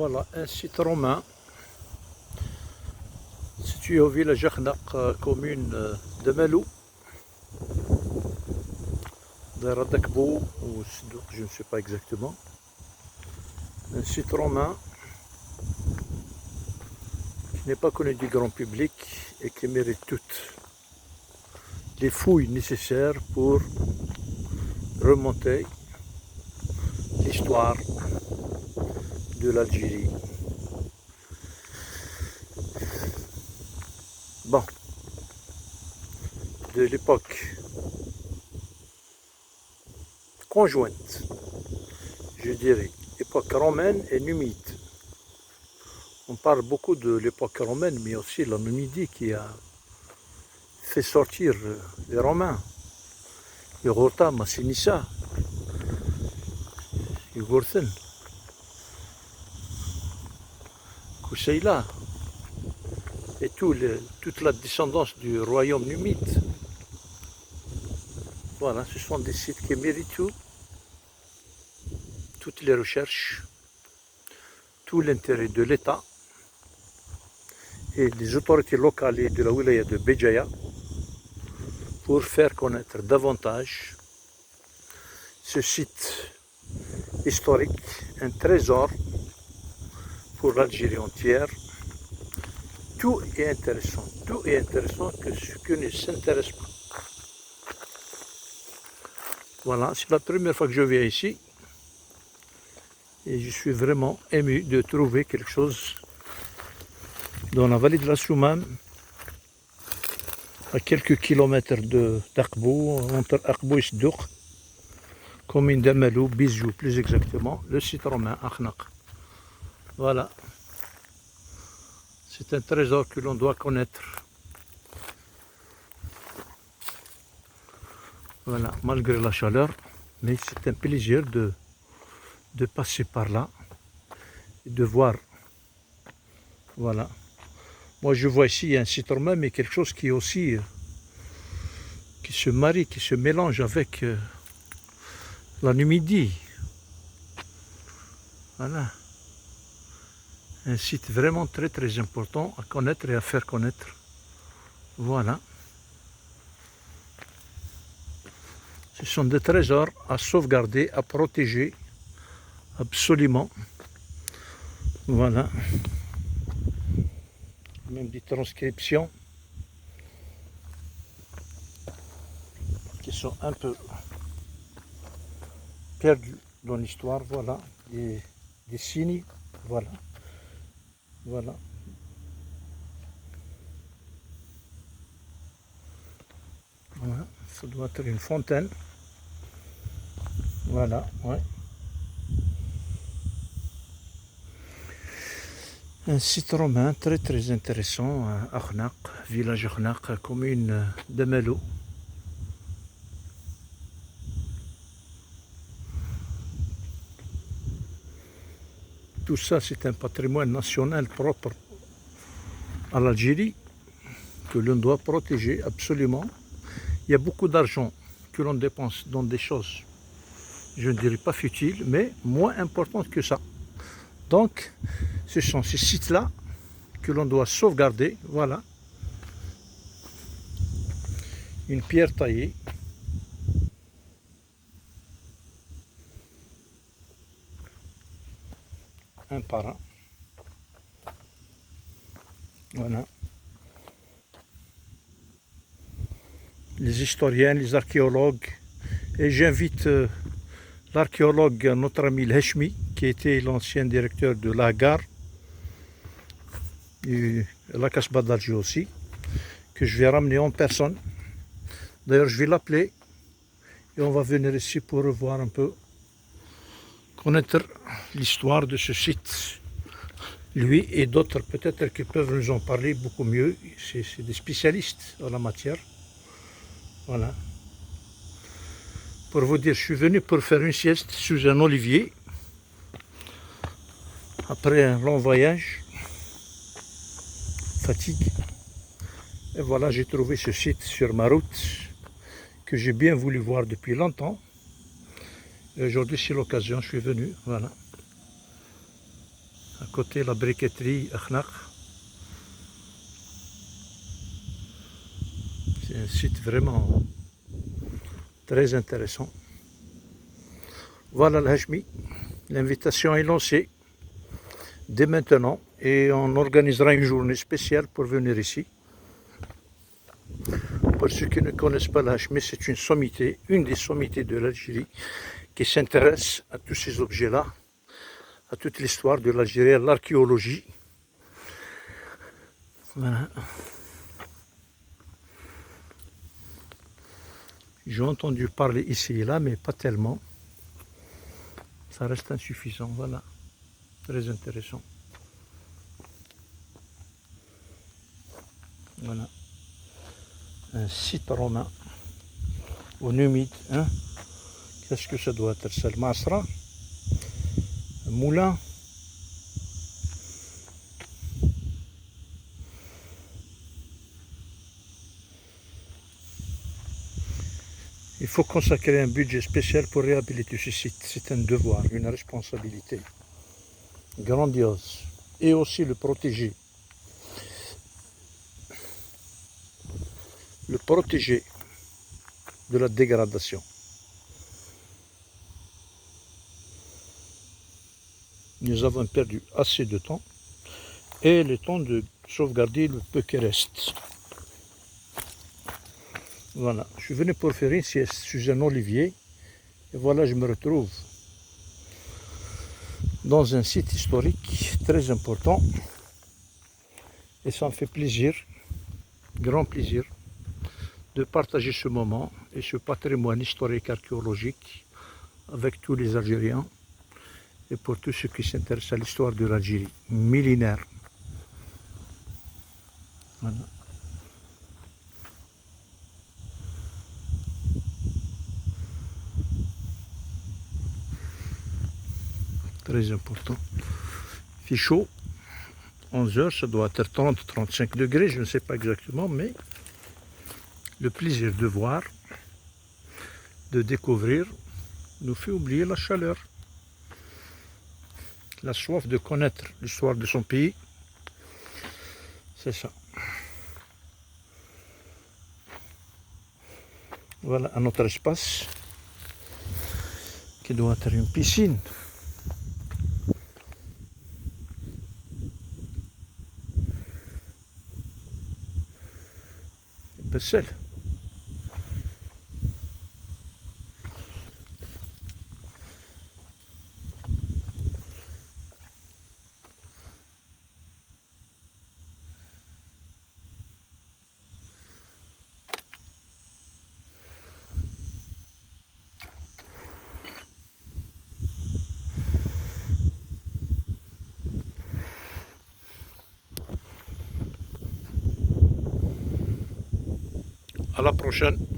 Voilà, un site romain situé au village Akhnaq, commune de Malou, de Radakbou ou Sdouk, je ne sais pas exactement. Un site romain qui n'est pas connu du grand public et qui mérite toutes les fouilles nécessaires pour remonter l'histoire de l'Algérie. Bon, de l'époque conjointe, je dirais, époque romaine et numide. On parle beaucoup de l'époque romaine, mais aussi la Numidie qui a fait sortir les Romains. Yugurta, Massinissa, Yugurthen, Kousseïla, et toute la descendance du royaume numide. Voilà, ce sont des sites qui méritent toutes les recherches, tout l'intérêt de l'État et des autorités locales et de la wilaya de Béjaïa pour faire connaître davantage ce site historique, un trésor pour l'Algérie entière. Tout est intéressant que ce qui ne s'intéresse pas. Voilà, c'est la première fois que je viens ici et je suis vraiment ému de trouver quelque chose dans la vallée de la Soumam, à quelques kilomètres d'Akbou, entre Akbou et Sdouk, commune d'Amalou, Bizou plus exactement, le site romain Akhnaq. Voilà. C'est un trésor que l'on doit connaître. Voilà, malgré la chaleur, mais c'est un plaisir de passer par là et de voir. Voilà. Moi je vois ici un site romain, mais quelque chose qui est aussi qui se marie, qui se mélange avec la Numidie. Voilà. Un site vraiment très important à connaître et à faire connaître. Voilà. Ce sont des trésors à sauvegarder, à protéger, absolument. Voilà. Même des transcriptions qui sont un peu perdues dans l'histoire. Voilà. Des signes. Voilà. Voilà. Voilà. Ça doit être une fontaine. Voilà, ouais. Un site romain très intéressant, Akhnaq, village Akhnaq, commune de Malou. Tout ça, c'est un patrimoine national propre à l'Algérie que l'on doit protéger absolument. Il y a beaucoup d'argent que l'on dépense dans des choses, je ne dirais pas futiles, mais moins importantes que ça. Donc, ce sont ces sites-là que l'on doit sauvegarder. Voilà. Une pierre taillée. Un par un. Voilà. Les historiens, les archéologues, et j'invite l'archéologue, notre ami Lheshmi, qui était l'ancien directeur de la gare, et la Kasbah d'Alger aussi, que je vais ramener en personne. D'ailleurs, je vais l'appeler et on va venir ici pour revoir un peu, connaître l'histoire de ce site. Lui et d'autres peut-être qui peuvent nous en parler beaucoup mieux. C'est des spécialistes en la matière. Voilà. Pour vous dire, je suis venu pour faire une sieste sous un olivier après un long voyage, fatigue. Et voilà, j'ai trouvé ce site sur ma route que j'ai bien voulu voir depuis longtemps. Et aujourd'hui, c'est l'occasion, je suis venu. Voilà. À côté, la briqueterie Akhnaq. C'est un site vraiment très intéressant. Voilà l'Hajmi. L'invitation est lancée dès maintenant et on organisera une journée spéciale pour venir ici. Pour ceux qui ne connaissent pas l'Hajmi, c'est une sommité, une des sommités de l'Algérie qui s'intéresse à tous ces objets-là, à toute l'histoire de l'Algérie, à l'archéologie. Voilà. J'ai entendu parler ici et là, mais pas tellement. Ça reste insuffisant, voilà. Très intéressant. Voilà. Un site romain, au humide. Hein? Qu'est-ce que ça doit être? C'est le Masra? Un moulin? Il faut consacrer un budget spécial pour réhabiliter ce site. C'est un devoir, une responsabilité grandiose. Et aussi le protéger. Le protéger de la dégradation. Nous avons perdu assez de temps et le temps de sauvegarder le peu qui reste. Voilà, je suis venu pour faire une sieste sous un olivier et voilà, je me retrouve dans un site historique très important et ça me fait plaisir, grand plaisir, de partager ce moment et ce patrimoine historique archéologique avec tous les Algériens et pour tous ceux qui s'intéressent à l'histoire de l'Algérie, millénaire. Voilà. Très important. Il fait chaud, 11 heures, ça doit être 30-35 degrés, je ne sais pas exactement, mais le plaisir de voir, de découvrir, nous fait oublier la chaleur. La soif de connaître l'histoire de son pays, c'est ça. Voilà un autre espace qui doit être une piscine. Bessel. À la prochaine.